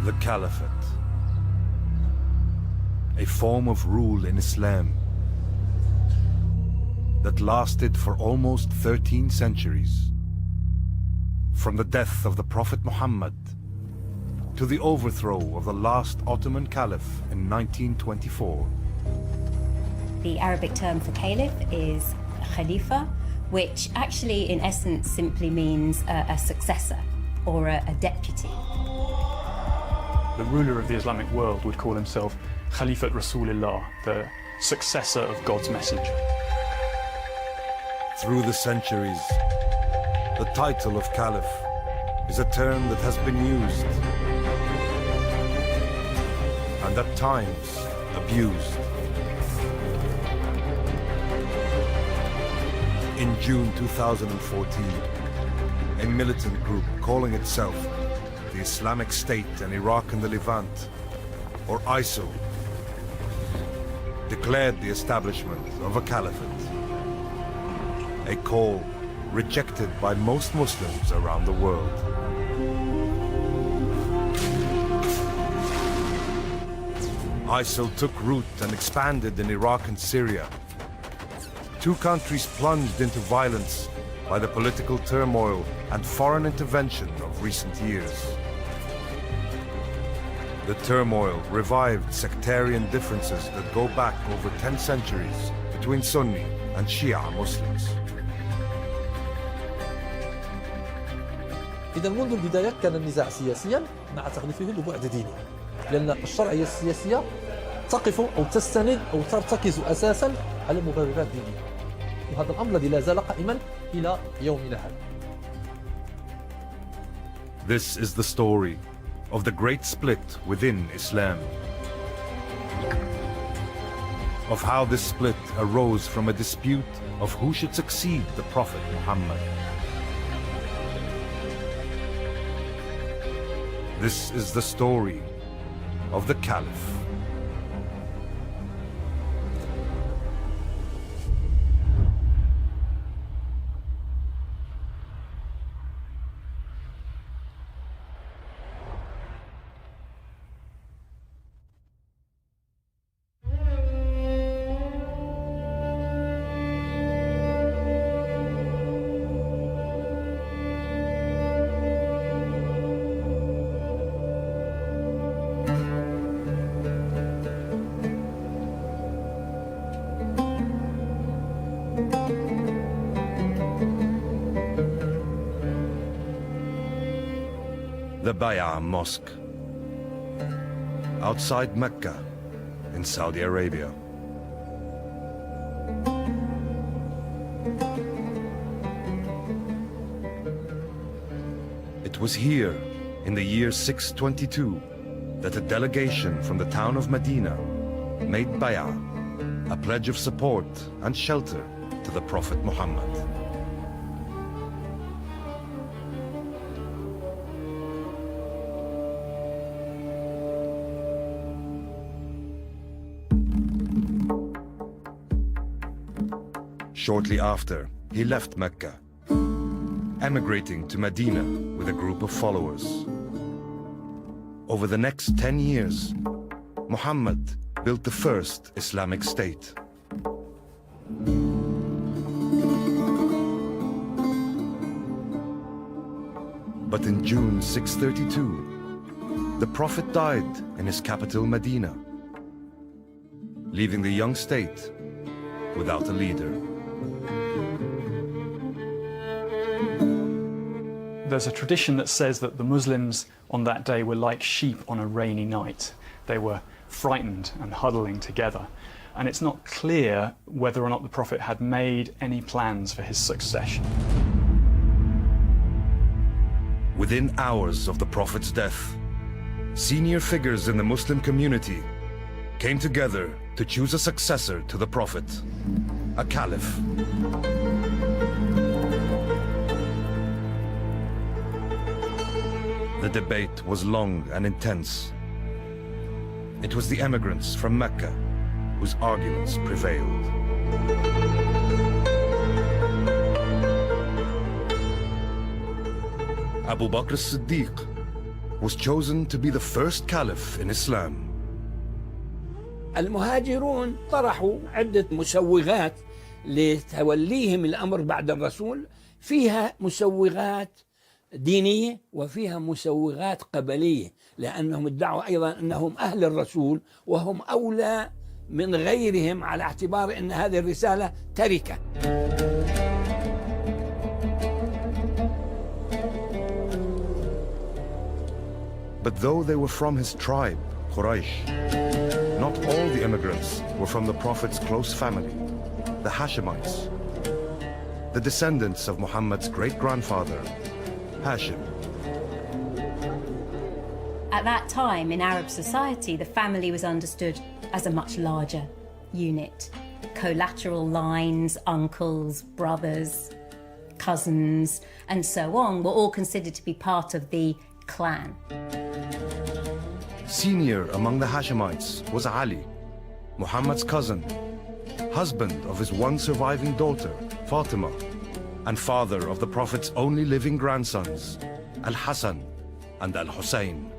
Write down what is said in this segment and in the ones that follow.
The Caliphate, a form of rule in Islam that lasted for almost 13 centuries. From the death of the Prophet Muhammad to the overthrow of the last Ottoman Caliph in 1924. The Arabic term for caliph is Khalifah, which actually in essence simply means a successor or a deputy. The ruler of the Islamic world would call himself Khalifat Rasulillah, the successor of God's messenger. Through the centuries, the title of Caliph is a term that has been used and at times abused. In June 2014, a militant group calling itself the Islamic State in Iraq and the Levant, or ISIL, declared the establishment of a caliphate, a call rejected by most Muslims around the world. ISIL took root and expanded in Iraq and Syria. Two countries plunged into violence by the political turmoil and foreign intervention of recent years. The turmoil revived sectarian differences that go back over 10 centuries between Sunni and Shia Muslims. إذا منذ البداية كان النزاع سياسيا مع تغليفه لبعد ديني، لأن الشرعية السياسية تقف أو تستند أو ترتكز أساسا على مبررات دينية، وهذا الأمر الذي لا زال قائما إلى يومنا هذا. This is the story of the great split within Islam, of how this split arose from a dispute of who should succeed the Prophet Muhammad. This is the story of the Caliph. The Bay'a Mosque, outside Mecca in Saudi Arabia. It was here, in the year 622, that a delegation from the town of Medina made Bay'a, a pledge of support and shelter to the Prophet Muhammad. Shortly after, he left Mecca, emigrating to Medina with a group of followers. Over the next 10 years, Muhammad built the first Islamic state. But in June 632, the Prophet died in his capital Medina, leaving the young state without a leader. There's a tradition that says that the Muslims on that day were like sheep on a rainy night. They were frightened and huddling together. And it's not clear whether or not the Prophet had made any plans for his succession. Within hours of the Prophet's death, senior figures in the Muslim community came together to choose a successor to the Prophet, a caliph. The debate was long and intense. It was the emigrants from Mecca whose arguments prevailed. Abu Bakr as-Siddiq, was chosen to be the first caliph in Islam. المهاجرون طرحوا عدة مسوغات لتوليهم الأمر بعد الرسول، فيها مسوغات دينية وفيها مسوغات قبلية، لأنهم ادعوا أيضا أنهم أهل الرسول وهم أولى من غيرهم على اعتبار أن هذه الرسالة تركة. But though they were from his tribe, Quraysh, not all the immigrants were from the Prophet's close family, the Hashemites, the descendants of Muhammad's great-grandfather, Hashim. At that time in Arab society, the family was understood as a much larger unit. Collateral lines, uncles, brothers, cousins, and so on were all considered to be part of the clan. Senior among the Hashemites was Ali, Muhammad's cousin, husband of his one surviving daughter, Fatima, and father of the Prophet's only living grandsons, Al-Hassan and Al-Hussein.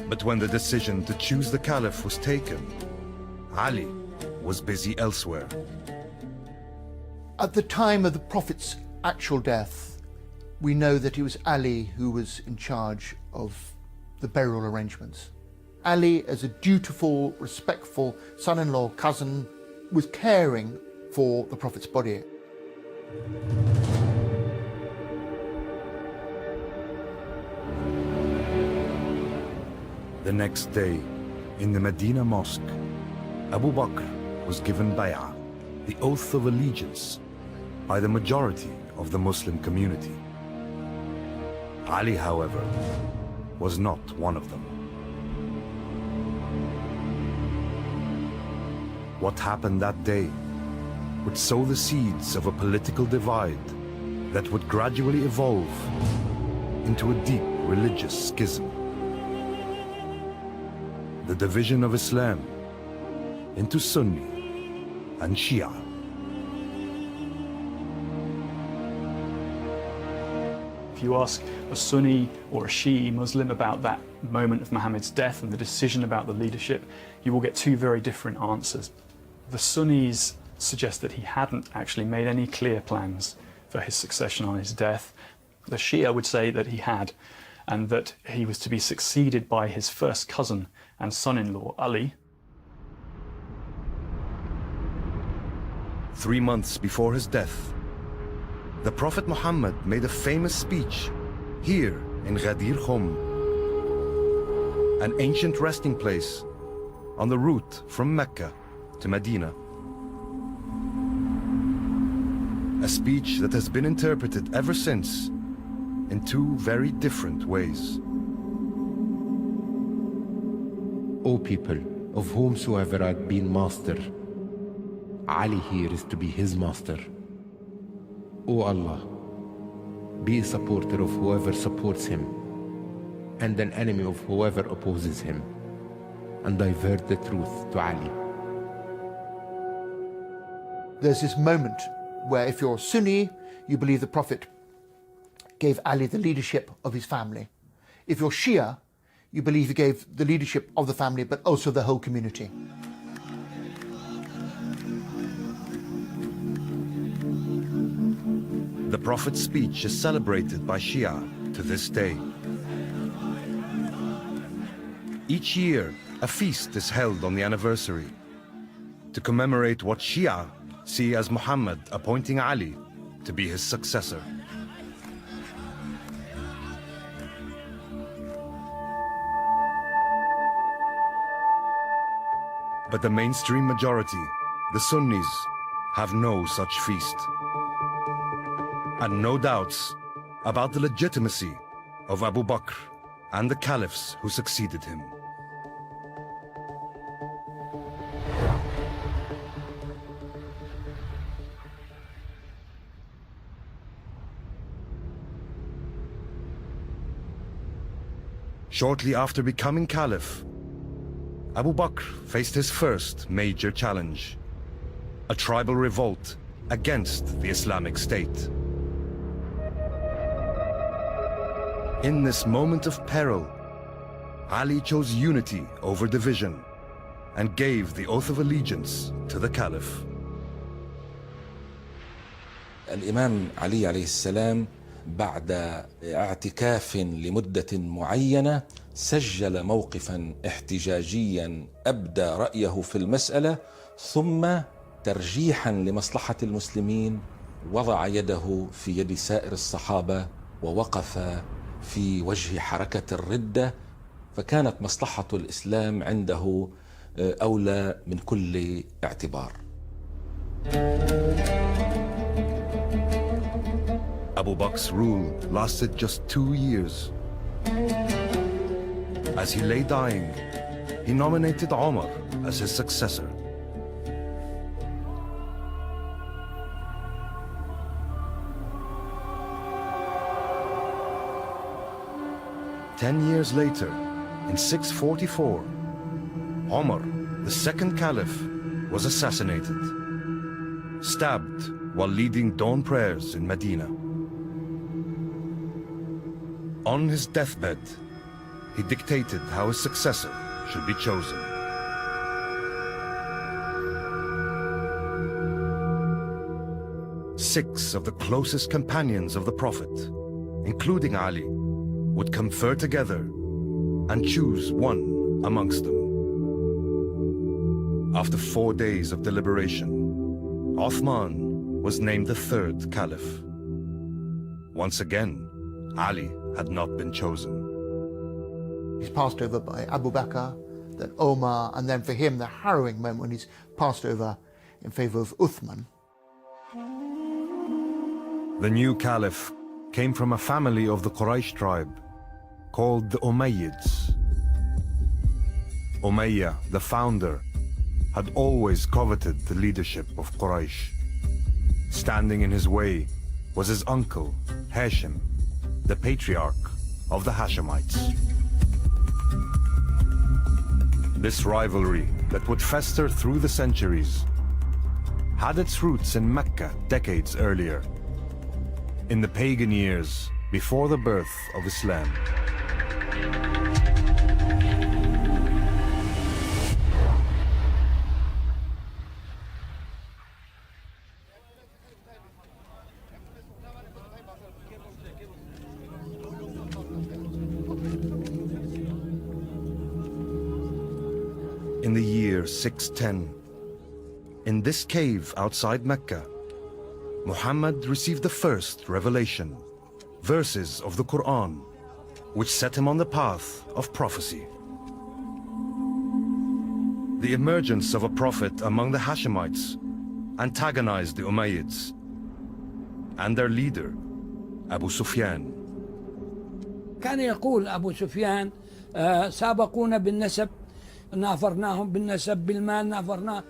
But when the decision to choose the caliph was taken, Ali was busy elsewhere. At the time of the Prophet's actual death, we know that it was Ali who was in charge of the burial arrangements. Ali, as a dutiful, respectful son-in-law, cousin, was caring for the Prophet's body. The next day, in the Medina Mosque, Abu Bakr was given bay'ah, the oath of allegiance, by the majority of the Muslim community. Ali, however, was not one of them. What happened that day would sow the seeds of a political divide that would gradually evolve into a deep religious schism. The division of Islam into Sunni and Shia. If you ask a Sunni or a Shi'i Muslim about that moment of Muhammad's death and the decision about the leadership, you will get two very different answers. The Sunnis suggest that he hadn't actually made any clear plans for his succession on his death. The Shia would say that he had, and that he was to be succeeded by his first cousin and son-in-law, Ali. 3 months before his death, the Prophet Muhammad made a famous speech here in Ghadir Khum, an ancient resting place on the route from Mecca to Medina. A speech that has been interpreted ever since in two very different ways. O people, of whomsoever I've been master, Ali here is to be his master. O Allah, be a supporter of whoever supports him, and an enemy of whoever opposes him, and divert the truth to Ali. There's this moment where if you're Sunni, you believe the Prophet gave Ali the leadership of his family. If you're Shia, you believe he gave the leadership of the family, but also the whole community. The Prophet's speech is celebrated by Shia to this day. Each year, a feast is held on the anniversary to commemorate what Shia see as Muhammad appointing Ali to be his successor. But the mainstream majority, the Sunnis, have no such feast. And no doubts about the legitimacy of Abu Bakr and the caliphs who succeeded him. Shortly after becoming caliph, Abu Bakr faced his first major challenge, a tribal revolt against the Islamic State. In this moment of peril, Ali chose unity over division and gave the oath of allegiance to the Caliph. الإمام علي عليه السلام بعد اعتكاف لمدة معينة سجل موقفا احتجاجيا أبدى رأيه في المسألة، ثم ترجيحا لمصلحة المسلمين وضع يده في يد سائر الصحابة ووقف في وجه حركة الردة، فكانت مصلحة الإسلام عنده أولى من كل اعتبار. Abu Bakr's rule lasted just 2 years. As he lay dying, he nominated Omar as his successor. Ten years later, in 644, Omar, the second caliph, was assassinated, stabbed while leading dawn prayers in Medina. On his deathbed, he dictated how his successor should be chosen. Six of the closest companions of the Prophet, including Ali, would confer together and choose one amongst them. After 4 days of deliberation, Uthman was named the third caliph. Once again, Ali had not been chosen. He's passed over by Abu Bakr, then Omar, and then for him the harrowing moment when he's passed over in favor of Uthman. The new caliph came from a family of the Quraysh tribe called the Umayyads. Umayyah, the founder, had always coveted the leadership of Quraysh. Standing in his way was his uncle, Hashim, the patriarch of the Hashemites. This rivalry that would fester through the centuries had its roots in Mecca decades earlier, in the pagan years before the birth of Islam. In the year 610, in this cave outside Mecca, Muhammad received the first revelation, verses of the Quran, which set him on the path of prophecy. The emergence of a prophet among the Hashemites antagonized the Umayyads and their leader, Abu Sufyan. كان يقول أبو سفيان سابقونا بالنسب نافرناهم بالنسب بالمال نافرناه.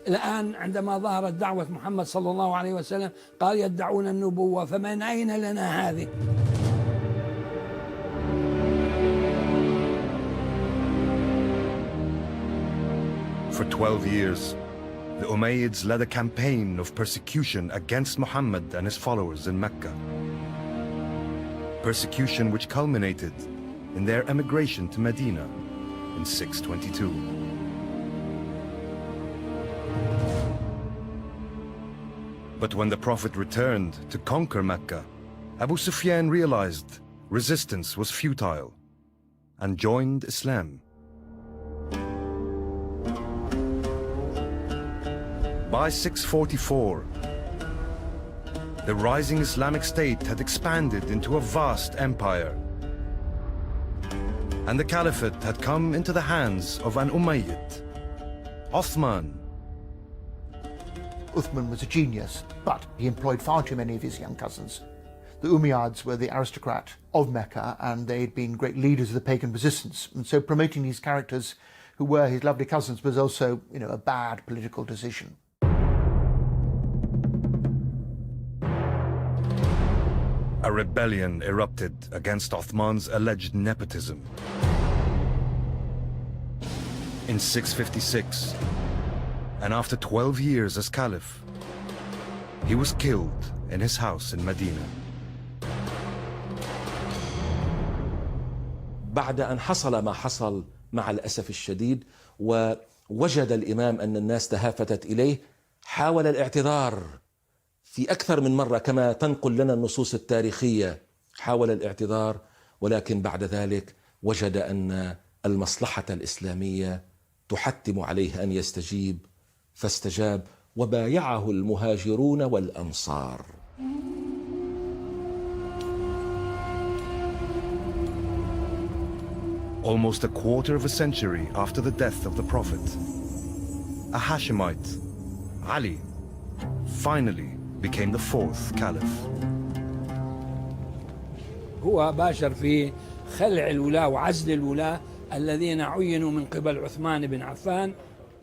الآن عندما ظهرت دعوة محمد صلى الله عليه وسلم قال يدعون النبوة، فمن أين لنا هذه؟ For 12 years, the Umayyads led a campaign of persecution against Muhammad and his followers in Mecca. Persecution which culminated in their emigration to Medina in 622. But when the Prophet returned to conquer Mecca, Abu Sufyan realized resistance was futile and joined Islam. By 644, the rising Islamic State had expanded into a vast empire, and the Caliphate had come into the hands of an Umayyad, Uthman. Uthman was a genius, but he employed far too many of his young cousins. The Umayyads were the aristocrat of Mecca, and they'd been great leaders of the pagan resistance, and so promoting these characters who were his lovely cousins was also, a bad political decision. A rebellion erupted against Uthman's alleged nepotism. In 656, and after 12 years as Caliph, he was killed in his house in Medina. بعد أن حصل ما حصل مع الأسف الشديد ووجد الإمام أن الناس تهافتت إليه، حاول الاعتذار في أكثر من مرة كما تنقل لنا النصوص التاريخية، حاول الاعتذار، ولكن بعد ذلك وجد أن المصلحة الإسلامية تحتم عليه أن يستجيب، فاستجاب وبايعه المهاجرون والأنصار. Almost a quarter of a century after the death of the Prophet, a Hashemite, Ali, finally became the fourth caliph. هو باشر في خلع الولاة وعزل الولاة الذين عينوا من قبل عثمان بن عفان،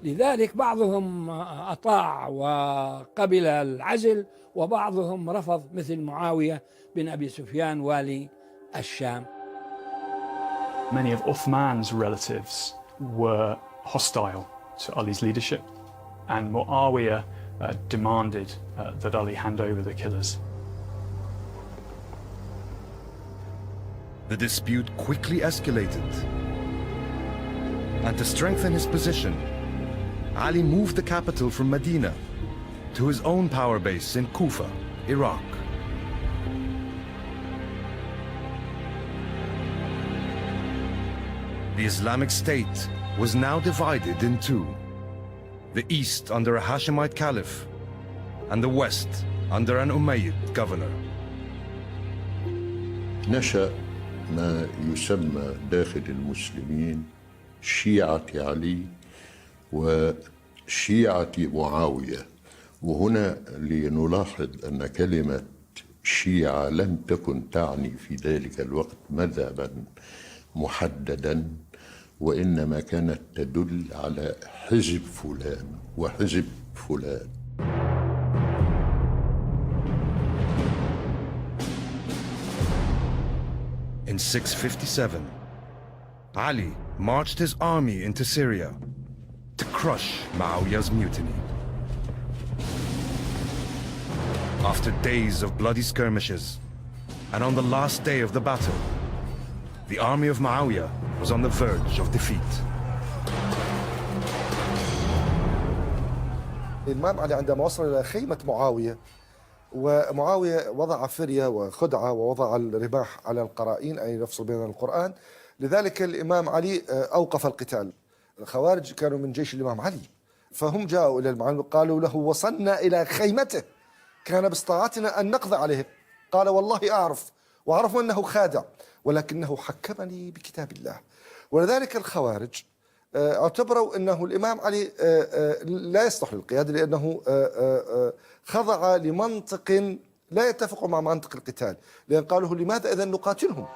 لذلك بعضهم أطاع وقبل العزل وبعضهم رفض، مثل معاوية بن أبي سفيان والي الشام. Many of Uthman's relatives were hostile to Ali's leadership, and Muawiyah demanded that Ali hand over the killers. The dispute quickly escalated, and to strengthen his position, Ali moved the capital from Medina to his own power base in Kufa, Iraq. The Islamic State was now divided in two: the east under a Hashemite caliph, and the west under an Umayyad governor. نشأ ما يسمى داخل المسلمين شيعة علي وشيعة معاوية، وهنا لنلاحظ أن كلمة شيعة لم تكن تعني في ذلك الوقت مذهبا محددا، وإنما كانت تدل على حزب فلان وحزب فلان. In 657, Ali marched his army into Syria to crush Muawiyah's mutiny. After days of bloody skirmishes, and on the last day of the battle, the army of Muawiyah was on the verge of defeat. الإمام علي عندما وصل إلى خيمة معاوية، ومعاوية وضع فرية وخدعة ووضع الرماح على القرائين، أي يفصل بين القرآن، لذلك الإمام علي أوقف القتال. الخوارج كانوا من جيش الإمام علي، فهم جاءوا إلى المعلم وقالوا له: وصلنا إلى خيمته، كان باستطاعتنا أن نقضي عليه. قال: والله أعرف، وعرفوا أنه خادع، ولكنه حكمني بكتاب الله. ولذلك الخوارج اعتبروا أنه الإمام علي لا يصلح للقيادة، لأنه خضع لمنطق لا يتفق مع منطق القتال، لأن قالوا: لماذا إذن نقاتلهم؟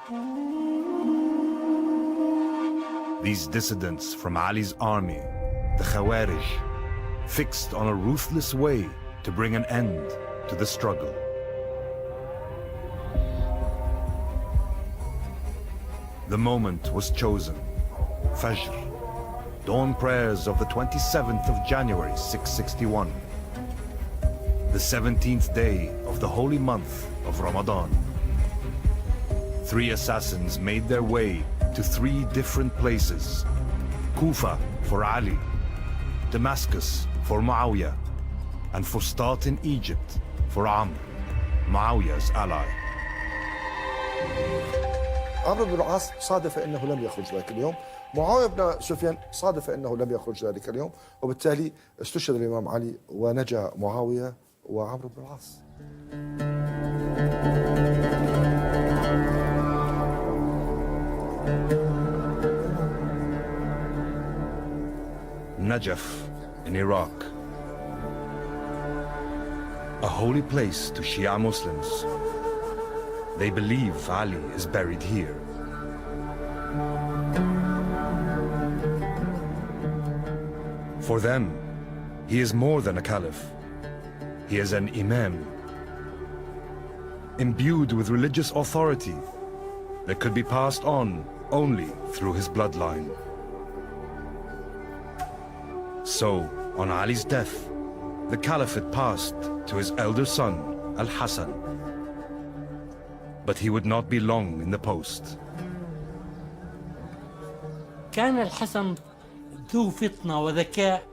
These dissidents from Ali's army, the Khawarij, fixed on a ruthless way to bring an end to the struggle. The moment was chosen. Fajr, dawn prayers of the 27th of January 661, the 17th day of the holy month of Ramadan. 3 assassins made their way to 3 different places: Kufa for Ali, Damascus for Muawiyah, and Fustat in Egypt for Amr, Muawiyah's ally. عمرو بن العاص صادف أنه لم يخرج ذلك اليوم، معاوية بن سفيان صادف أنه لم يخرج ذلك اليوم، وبالتالي استشهد الإمام علي ونجا معاوية وعمرو بن العاص. Najaf in Iraq, a holy place to Shia Muslims. They believe Ali is buried here. For them, he is more than a caliph. He is an imam, imbued with religious authority that could be passed on only through his bloodline. So, on Ali's death, the caliphate passed to his elder son, Al-Hassan. But he would not be long in the post. وكان الحسن ذو فطنة وذكاء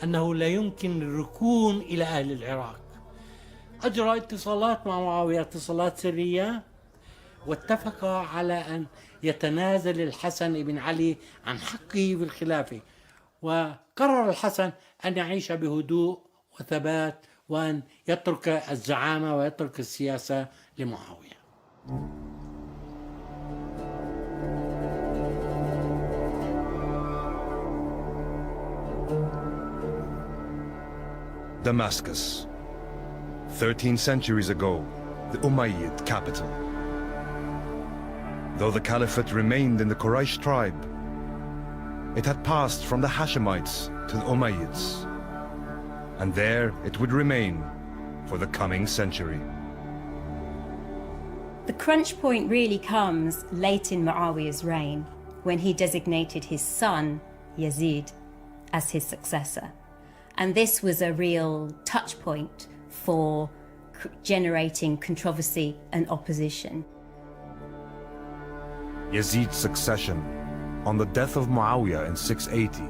أنه لا يمكن الركون إلى أهل العراق. أجرى اتصالات مع معاوية، اتصالات سرية، واتفق على أن يتنازل الحسن بن علي عن حقه في الخلافة، وقرر الحسن أن يعيش بهدوء وثبات وأن يترك الزعامة ويترك السياسة لمعاوية. Damascus, 13 centuries ago, the Umayyad capital. Though the caliphate remained in the Quraysh tribe, it had passed from the Hashemites to the Umayyads, and there it would remain for the coming century. The crunch point really comes late in Muawiyah's reign, when he designated his son, Yazid, as his successor. And this was a real touch point for generating controversy and opposition. Yazid's succession on the death of Muawiyah in 680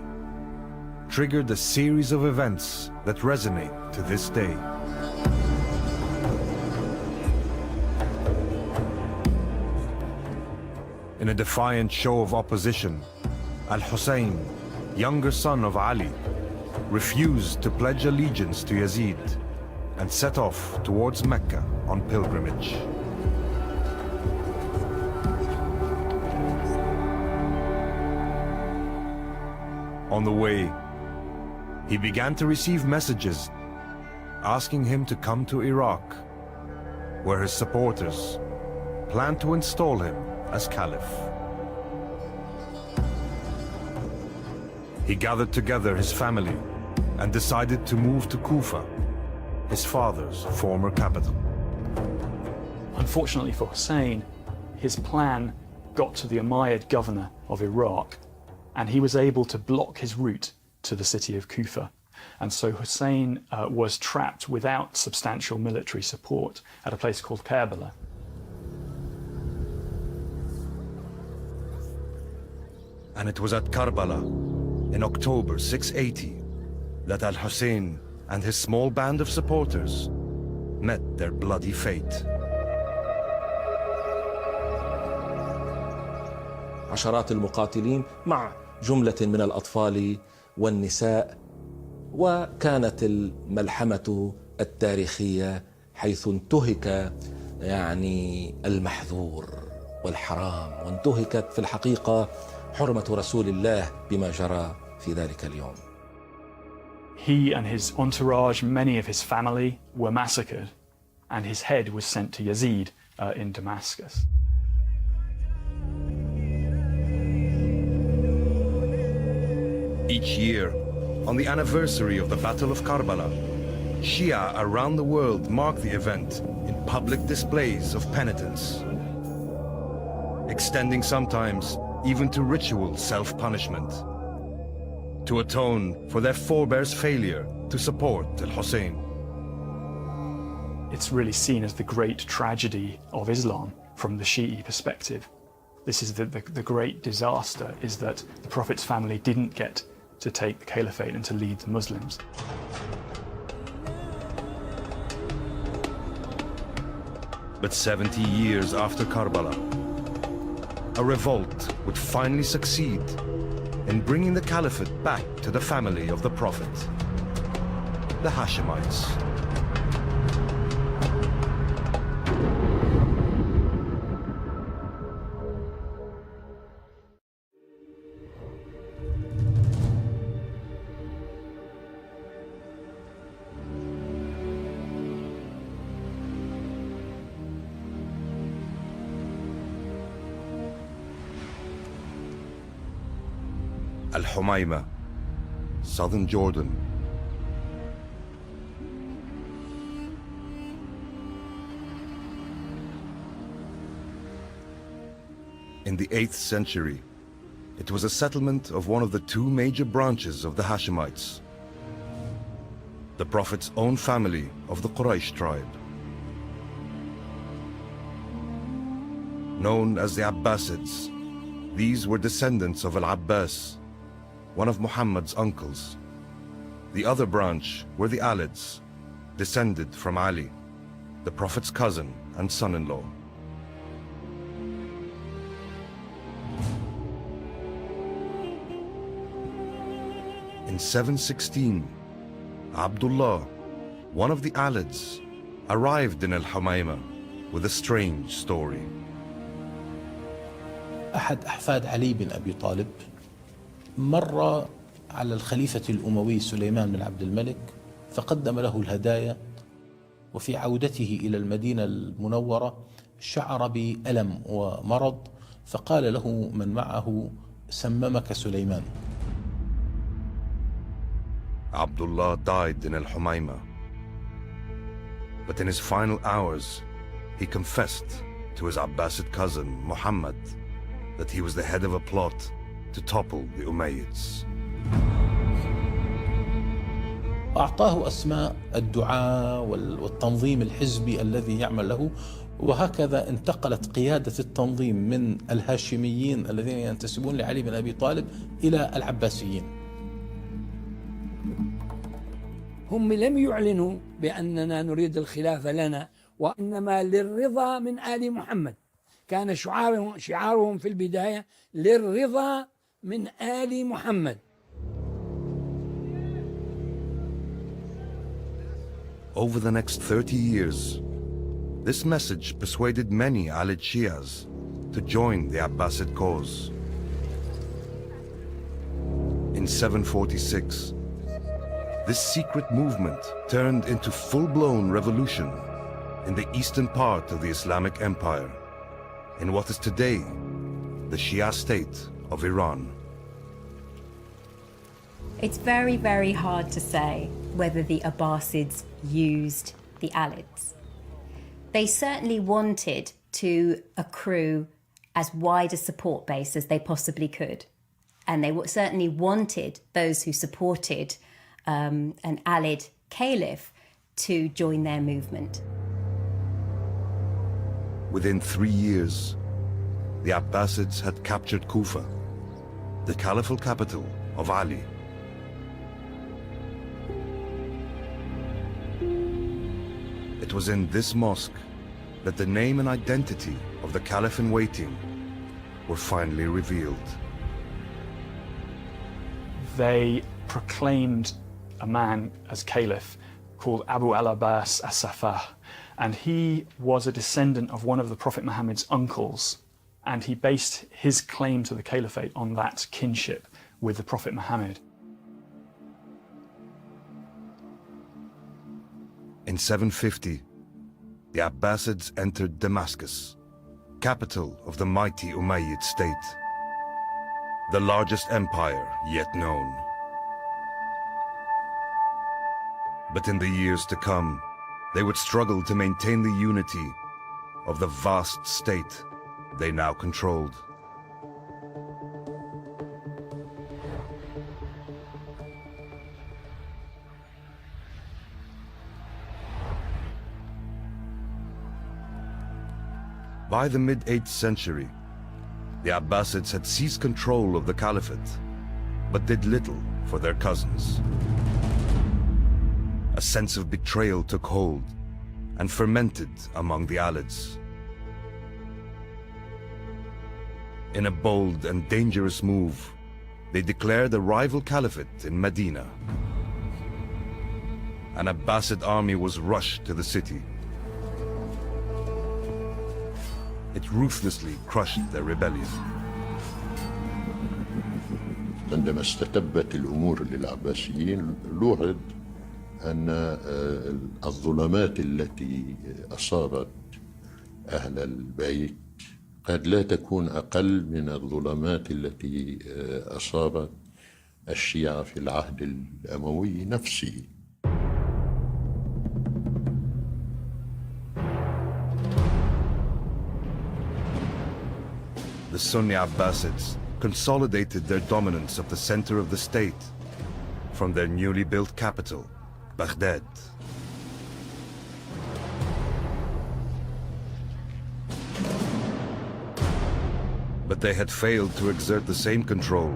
triggered a series of events that resonate to this day. In a defiant show of opposition, Al-Hussein, younger son of Ali, refused to pledge allegiance to Yazid and set off towards Mecca on pilgrimage. On the way, he began to receive messages asking him to come to Iraq, where his supporters planned to install him as caliph. He gathered together his family and decided to move to Kufa, his father's former capital. Unfortunately for Hussein, his plan got to the Umayyad governor of Iraq, and he was able to block his route to the city of Kufa. And so Hussein was trapped without substantial military support at a place called Karbala. And it was at Karbala, in October 680, that Al-Hussein and his small band of supporters met their bloody fate. عشرات المقاتلين مع جملة من الأطفال والنساء، وكانت الملحمة التاريخية حيث انتهك المحظور والحرام، وانتهكت في الحقيقة حرمة رسول الله بما جرى في ذلك اليوم. He and his entourage, many of his family, were massacred, and his head was sent to Yazid in Damascus. Each year, on the anniversary of the Battle of Karbala, Shia around the world mark the event in public displays of penitence, extending sometimes even to ritual self-punishment, to atone for their forebears' failure to support Al-Hussein. It's really seen as the great tragedy of Islam from the Shi'i perspective. This is the great disaster, is that the Prophet's family didn't get to take the caliphate and to lead the Muslims. But 70 years after Karbala, a revolt would finally succeed in bringing the caliphate back to the family of the Prophet, the Hashemites. Al-Humayma, southern Jordan. In the 8th century, it was a settlement of one of the two major branches of the Hashemites, the Prophet's own family of the Quraysh tribe. Known as the Abbasids, These were descendants of Al-Abbas, one of Muhammad's uncles. The other branch were the Alids, descended from Ali, the Prophet's cousin and son-in-law. In 716, Abdullah, one of the Alids, arrived in Al-Humayma with a strange story. أحد أحفاد علي بن أبي طالب مر على الخليفة الأموي سليمان بن عبد الملك فقدم له الهدايا، وفي عودته إلى المدينة المنورة شعر بألم ومرض، فقال له من معه: سممك سليمان. Abdullah died in Al-Humayma, but in his final hours, he confessed to his Abbasid cousin Muhammad that he was the head of a plot to topple the Umayyads. أعطاه أسماء الدعاة والتنظيم الحزبي الذي يعمل له، وهكذا انتقلت قيادة التنظيم من الهاشميين الذين ينتسبون لعلي بن أبي طالب إلى العباسيين. هم لم يعلنوا بأننا نريد الخلافة لنا، وإنما للرضا من آل محمد. كان شعارهم في البداية للرضا من آل محمد. Over the next 30 years, this message persuaded many Alid Shias to join the Abbasid cause. In 746, this secret movement turned into full-blown revolution in the eastern part of the Islamic Empire, in what is today the Shia state of Iran. It's very, very hard to say whether the Abbasids used the Alids. They certainly wanted to accrue as wide a support base as they possibly could. And they certainly wanted those who supported an Alid caliph to join their movement. Within 3 years, the Abbasids had captured Kufa, the caliphal capital of Ali. It was in this mosque that the name and identity of the caliph-in-waiting were finally revealed. They proclaimed a man as caliph called Abu al-Abbas as-Safah, and he was a descendant of one of the Prophet Muhammad's uncles, and he based his claim to the caliphate on that kinship with the Prophet Muhammad. In 750, the Abbasids entered Damascus, capital of the mighty Umayyad state, the largest empire yet known. But in the years to come, they would struggle to maintain the unity of the vast state they now controlled. By the mid-8th century, the Abbasids had seized control of the caliphate, but did little for their cousins. A sense of betrayal took hold and fermented among the Alids. In a bold and dangerous move, they declared a rival caliphate in Medina. An Abbasid army was rushed to the city. It ruthlessly crushed their rebellion. عندما استتبت الأمور للعباسيين لوعد أن الظلمات التي أصابت أهل البيت قد لا تكون أقل من الظلمات التي أصابت الشيعة في العهد الأموي نفسه. The Sunni Abbasids consolidated their dominance of the center of the state from their newly built capital, Baghdad. But they had failed to exert the same control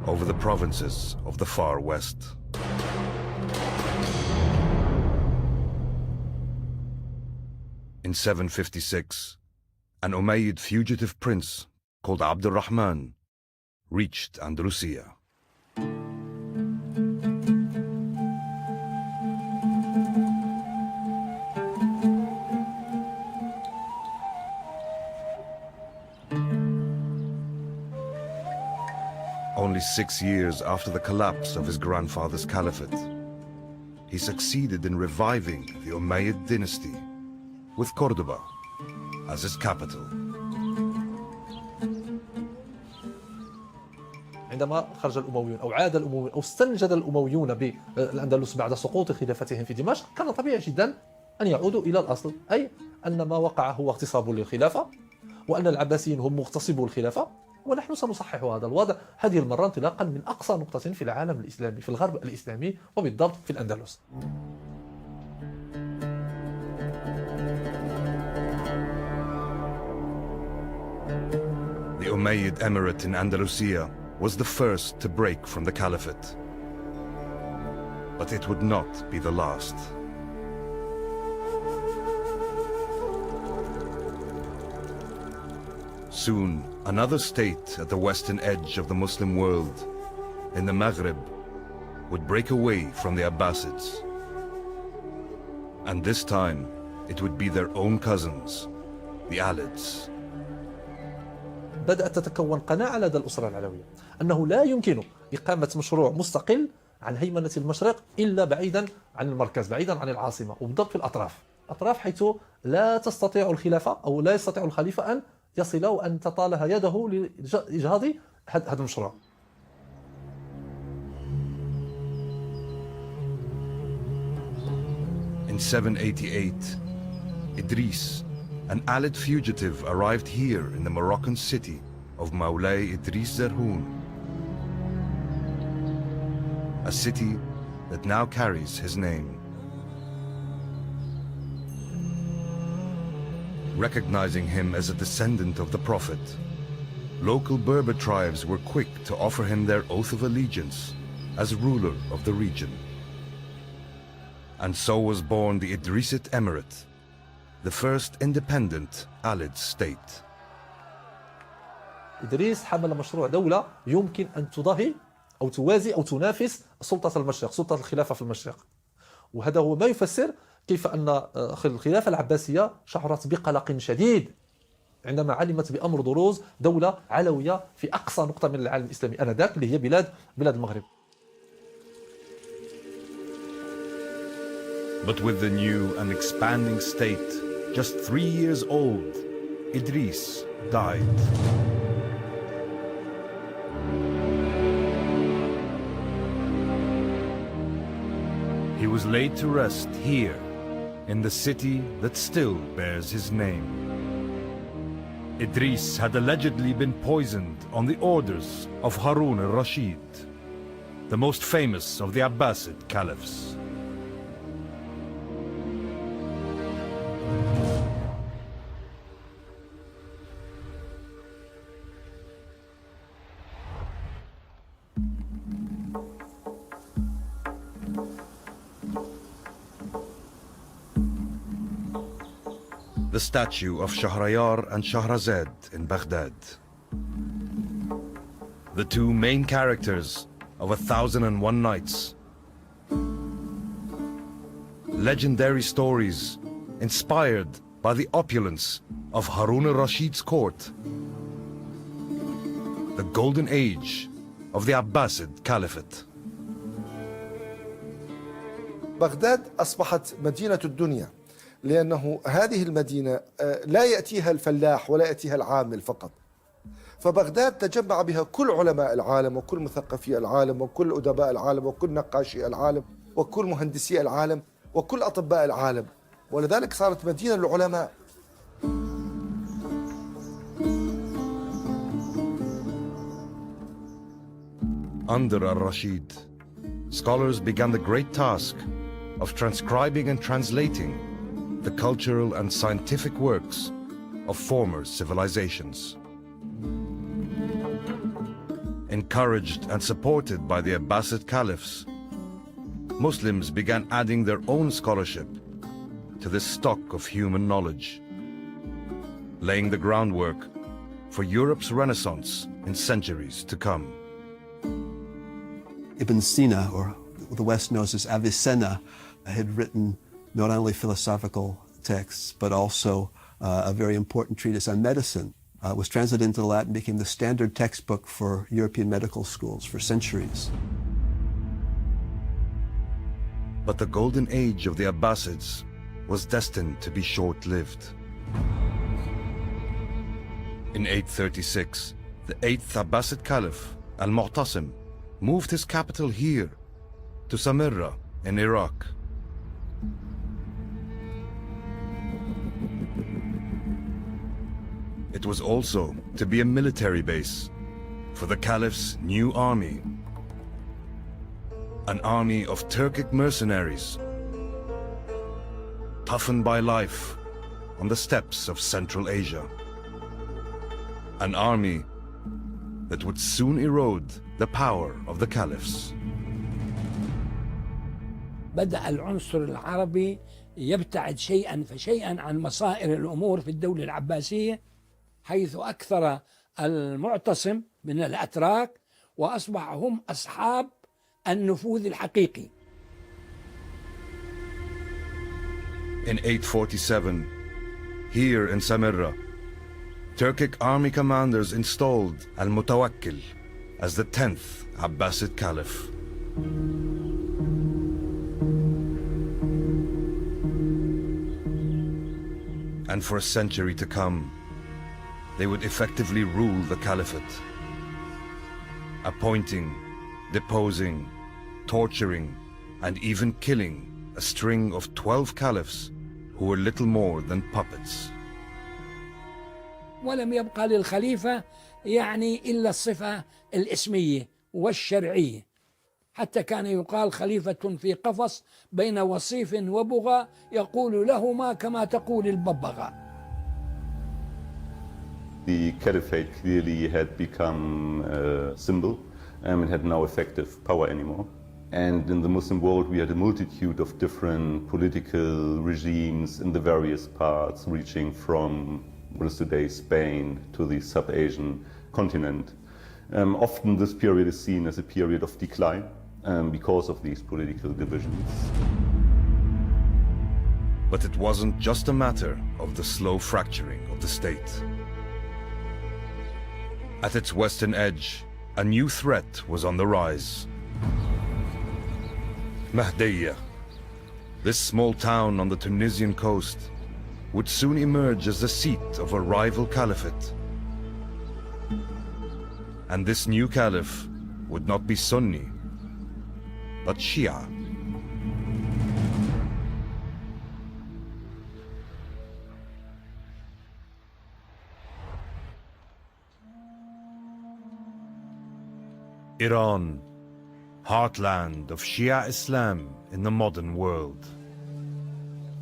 over the provinces of the far west. In 756, an Umayyad fugitive prince called Abd al-Rahman reached Andalusia. Only 6 years after the collapse of his grandfather's caliphate, he succeeded in reviving the Umayyad dynasty with Cordoba as its capital. عندما خرج الأمويون أو عاد الأمويون أو استنجد الأمويون بالأندلس بعد سقوط خلافتهم في دمشق، كان طبيعي جدا أن يعودوا إلى الأصل، أي أن ما وقع هو اغتصاب للخلافة، وأن العباسيين هم مغتصبو الخلافة، ونحن سنصحح هذا الوضع هذه المرة انطلاقا من أقصى نقطة في العالم الإسلامي، في الغرب الإسلامي وبالضبط في الأندلس. The Umayyad Emirate in Andalusia was the first to break from the caliphate. But it would not be the last. Soon, another state at the western edge of the Muslim world, in the Maghreb, would break away from the Abbasids. And this time, it would be their own cousins, the Alids. بدأت تتكون قناعة لدى الأسرة العلوية أنه لا يمكن إقامة مشروع مستقل عن هيمنة المشرق إلا بعيدا عن المركز، بعيدا عن العاصمة، وبالضبط في الأطراف حيث لا تستطيع الخلافة أو لا يستطيع الخليفة أن يصل وأن تطالها يده لإجهاض هذا المشروع. In 788, Idris, an Alid fugitive, arrived here in the Moroccan city of Moulay Idris Zerhoun, a city that now carries his name. Recognizing him as a descendant of the Prophet, local Berber tribes were quick to offer him their oath of allegiance as ruler of the region. And so was born the Idrisid Emirate, the first independent Alid state. إدريس حمل مشروع دولة يمكن أن تضاهي أو توازي أو تنافس سلطة المشرق، سلطة الخلافة في المشرق. وهذا هو ما يفسر كيف أن الخلافة العباسية شعرت بقلق شديد عندما علمت بأمر بروز دولة علوية في أقصى نقطة من العالم الإسلامي آنذاك، اللي هي بلاد المغرب. But with the new and expanding state just 3 years old, Idris died. He was laid to rest here, in the city that still bears his name. Idris had allegedly been poisoned on the orders of Harun al-Rashid, the most famous of the Abbasid caliphs. The statue of Shahrayar and Shahrazad in Baghdad. The two main characters of 1001 Nights. Legendary stories inspired by the opulence of Harun al-Rashid's court. The golden age of the Abbasid Caliphate. بغداد أصبحت مدينة الدنيا، لأنه هذه المدينة لا يأتيها الفلاح ولا يأتيها العامل فقط، فبغداد تجمع بها كل علماء العالم وكل مثقفي العالم وكل أدباء العالم وكل نقاشي العالم وكل مهندسي العالم وكل أطباء العالم، ولذلك صارت مدينة للعلماء. Under al-Rashid, scholars began the great task of transcribing and translating the cultural and scientific works of former civilizations. Encouraged and supported by the Abbasid caliphs, Muslims began adding their own scholarship to this stock of human knowledge, laying the groundwork for Europe's Renaissance in centuries to come. Ibn Sina, or the West knows as Avicenna, had written not only philosophical texts, but also a very important treatise on medicine. It was translated into Latin, became the standard textbook for European medical schools for centuries. But the golden age of the Abbasids was destined to be short-lived. In 836, the 8th Abbasid Caliph, Al-Mu'tasim, moved his capital here, to Samarra in Iraq. It was also to be a military base for the Caliph's new army, an army of Turkic mercenaries, toughened by life on the steppes of Central Asia. An army that would soon erode the power of the caliphs. بدأ العنصر العربي يبتعد شيئا فشيئا عن مصائر الأمور في الدولة العباسية، حيث أكثر المعتصم من الأتراك وأصبح هم أصحاب النفوذ الحقيقي. In 847, here in Samarra, Turkic army commanders installed Al-Mutawakkil as the 10th Abbasid Caliph. And for a century to come, they would effectively rule the Caliphate, appointing, deposing, torturing, and even killing a string of 12 caliphs who were little more than puppets. ولم يبقى للخليفة يعني إلا الصفة الاسمية والشرعية، حتى كان يقال خليفة في قفص بين وصيف وبغى يقول لهما كما تقول الببغاء. The caliphate clearly had become a symbol and had no effective power anymore. And in the Muslim world we had a multitude of different political regimes in the various parts, reaching from what is today Spain to the Sub-Asian continent. Often this period is seen as a period of decline because of these political divisions. But it wasn't just a matter of the slow fracturing of the state. At its western edge, a new threat was on the rise. Mahdiyya, this small town on the Tunisian coast, would soon emerge as the seat of a rival caliphate. And this new caliph would not be Sunni, but Shia. Iran, heartland of Shia Islam in the modern world.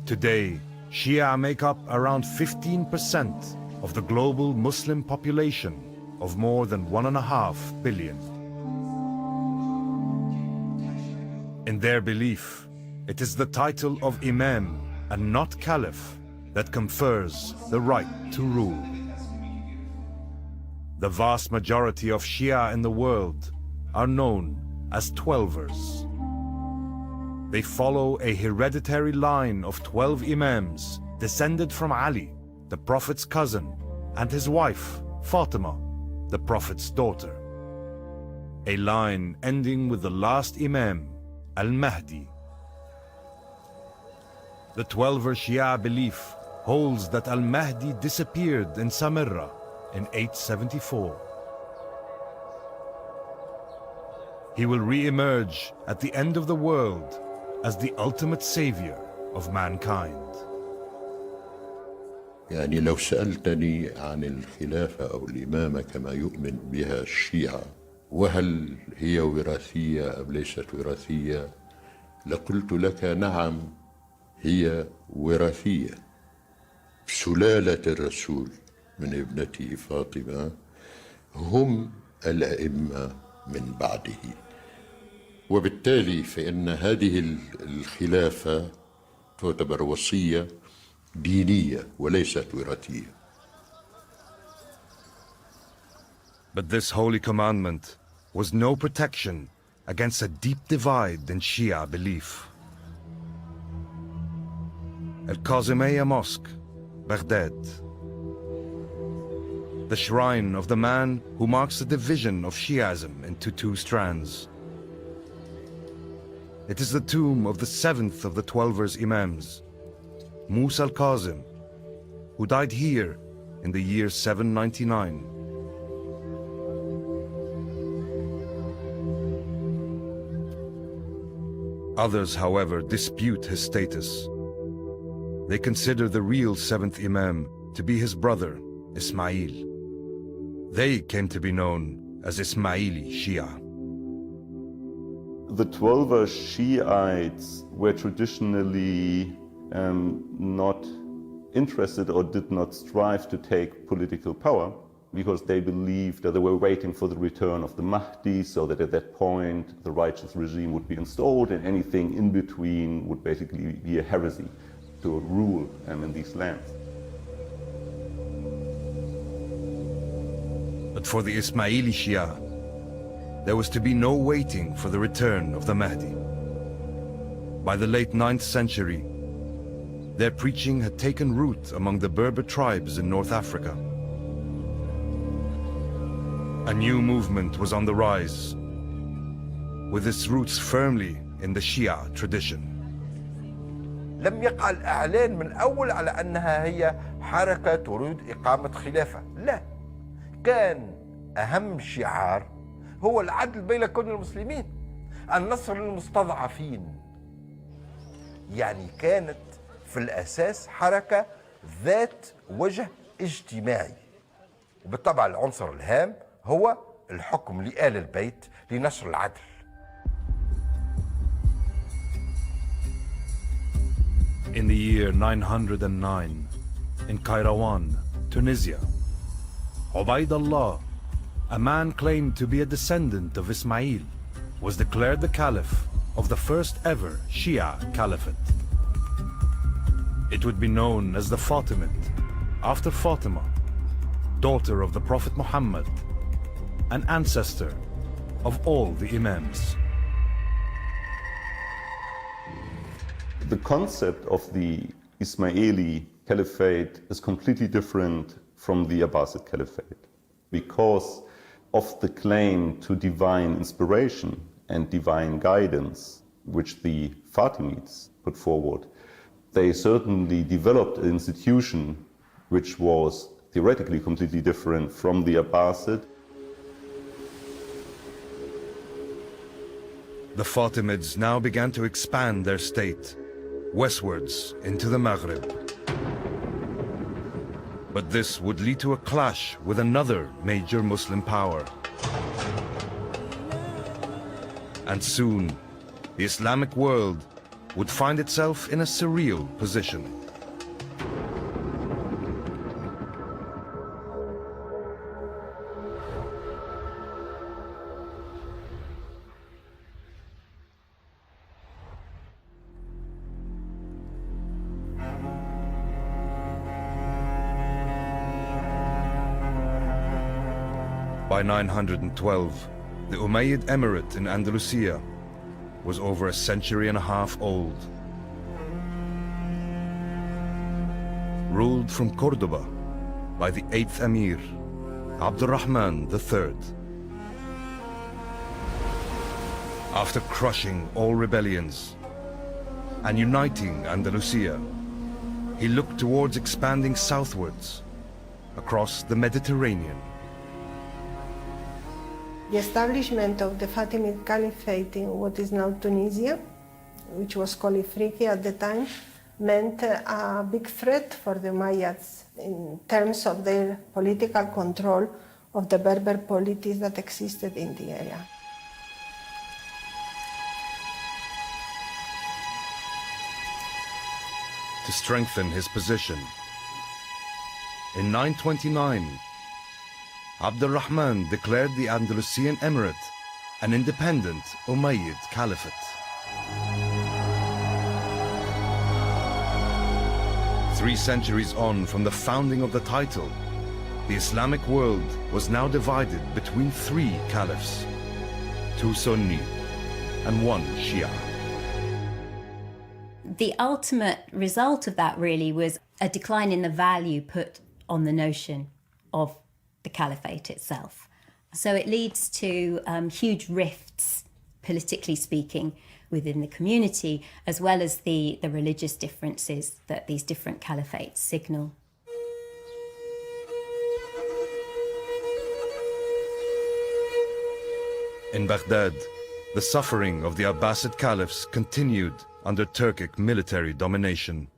Today, Shia make up around 15% of the global Muslim population of more than 1.5 billion. In their belief, it is the title of Imam and not Caliph that confers the right to rule. The vast majority of Shia in the world are known as Twelvers. They follow a hereditary line of 12 Imams descended from Ali, the Prophet's cousin, and his wife, Fatima, the Prophet's daughter. A line ending with the last Imam, Al-Mahdi. The Twelver Shia belief holds that Al-Mahdi disappeared in Samarra in 874. He will re-emerge at the end of the world as the ultimate savior of mankind. يعني لو سألتني عن الخلافة أو الإمامة كما يؤمن بها الشيعة وهل هي وراثية أم ليست وراثية، لقلت لك نعم هي وراثية. سلالة الرسول من ابنته فاطمة هم الأئمة من بعده. وبالتالي فإن هذه الخلافة تعتبر وصية دينية وليست وراثية. But this holy commandment was no protection against a deep divide in Shia belief. Al-Kazimiyya Mosque, Baghdad. The shrine of the man who marks the division of Shi'ism into two strands. It is the tomb of the seventh of the Twelver's Imams, Musa al-Kazim, who died here in the year 799. Others, however, dispute his status. They consider the real seventh Imam to be his brother, Ismail. They came to be known as Ismaili Shia. The Twelver Shiites were traditionally not interested or did not strive to take political power because they believed that they were waiting for the return of the Mahdi, so that at that point the righteous regime would be installed and anything in between would basically be a heresy to rule in these lands. But for the Ismaili Shia, there was to be no waiting for the return of the Mahdi. By the late 9th century, their preaching had taken root among the Berber tribes in North Africa. A new movement was on the rise, with its roots firmly in the Shia tradition. لم يقع الإعلان من أول على أنها هي حركة تريد إقامة خلافة، لا، كان أهم شعار هو العدل بين كل المسلمين، النصر للمستضعفين. يعني كانت في الأساس حركة ذات وجه اجتماعي، وبالطبع العنصر الهام هو الحكم لآل البيت لنشر العدل. In the year 909, in Kairouan, Tunisia, Ubaydullah, a man claimed to be a descendant of Ismail, was declared the caliph of the first ever Shia caliphate. It would be known as the Fatimid, after Fatima, daughter of the Prophet Muhammad, an ancestor of all the Imams. The concept of the Ismaili Caliphate is completely different from the Abbasid Caliphate because of the claim to divine inspiration and divine guidance which the Fatimids put forward. They certainly developed an institution which was theoretically completely different from the Abbasid. The Fatimids now began to expand their state westwards into the Maghreb. But this would lead to a clash with another major Muslim power. And soon, the Islamic world would find itself in a surreal position. By 912, the Umayyad Emirate in Andalusia was over a century and a half old. Ruled from Cordoba by the 8th Emir, Abdurrahman III. After crushing all rebellions and uniting Andalusia, he looked towards expanding southwards across the Mediterranean. The establishment of the Fatimid Caliphate in what is now Tunisia, which was called Ifriqiya at the time, meant a big threat for the Umayyads in terms of their political control of the Berber polities that existed in the area. To strengthen his position, in 929, Abdurrahman declared the Andalusian Emirate an independent Umayyad Caliphate. Three centuries on from the founding of the title, the Islamic world was now divided between three caliphs, two Sunni and one Shia. The ultimate result of that really was a decline in the value put on the notion of the caliphate itself. So it leads to huge rifts, politically speaking, within the community, as well as the religious differences that these different caliphates signal. In Baghdad, the suffering of the Abbasid caliphs continued under Turkic military domination.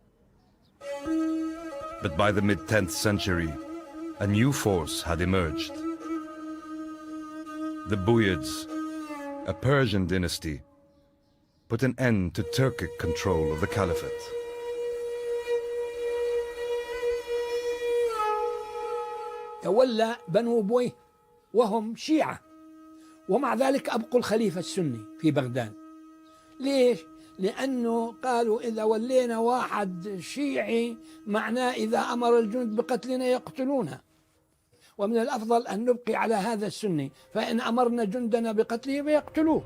But by the mid-10th century, a new force had emerged. The Buyids, a Persian dynasty, put an end to Turkic control of the caliphate. تولى بنو بويه وهم شيعة، ومع ذلك أبقوا الخليفة السني في بغداد. ليش؟ لأنه قالوا إذا ولينا واحد شيعي معناه إذا أمر الجند بقتلنا يقتلونه، ومن الأفضل أن نبقي على هذا السني، فإن أمرنا جندنا بقتله فيقتلوه.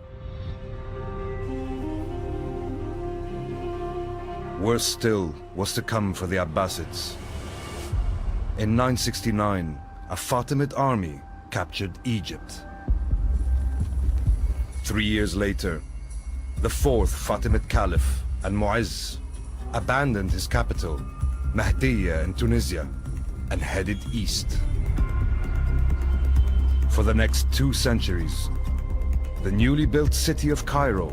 Worse still was to come for the Abbasids. In 969, a Fatimid army captured Egypt. 3 years later, the fourth Fatimid Caliph, Al-Mu'izz, abandoned his capital, Mahdiya in Tunisia, and headed east. For the next 2 centuries, the newly built city of Cairo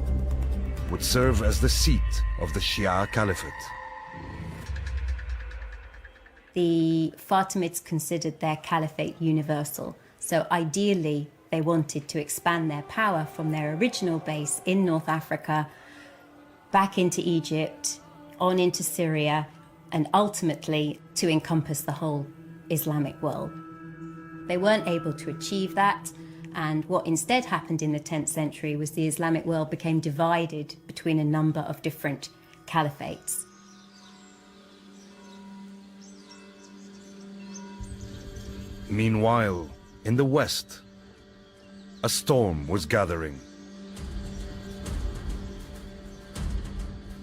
would serve as the seat of the Shia Caliphate. The Fatimids considered their caliphate universal, so ideally they wanted to expand their power from their original base in North Africa back into Egypt, on into Syria, and ultimately to encompass the whole Islamic world. They weren't able to achieve that, and what instead happened in the 10th century was the Islamic world became divided between a number of different caliphates. Meanwhile, in the west, a storm was gathering.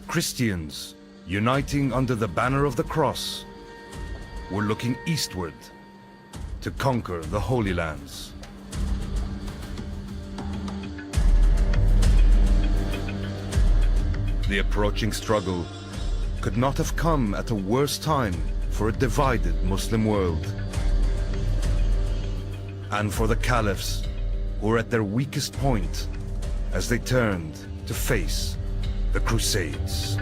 Christians, uniting under the banner of the cross, were looking eastward to conquer the Holy Lands. The approaching struggle could not have come at a worse time for a divided Muslim world, and for the caliphs who were at their weakest point as they turned to face the Crusades.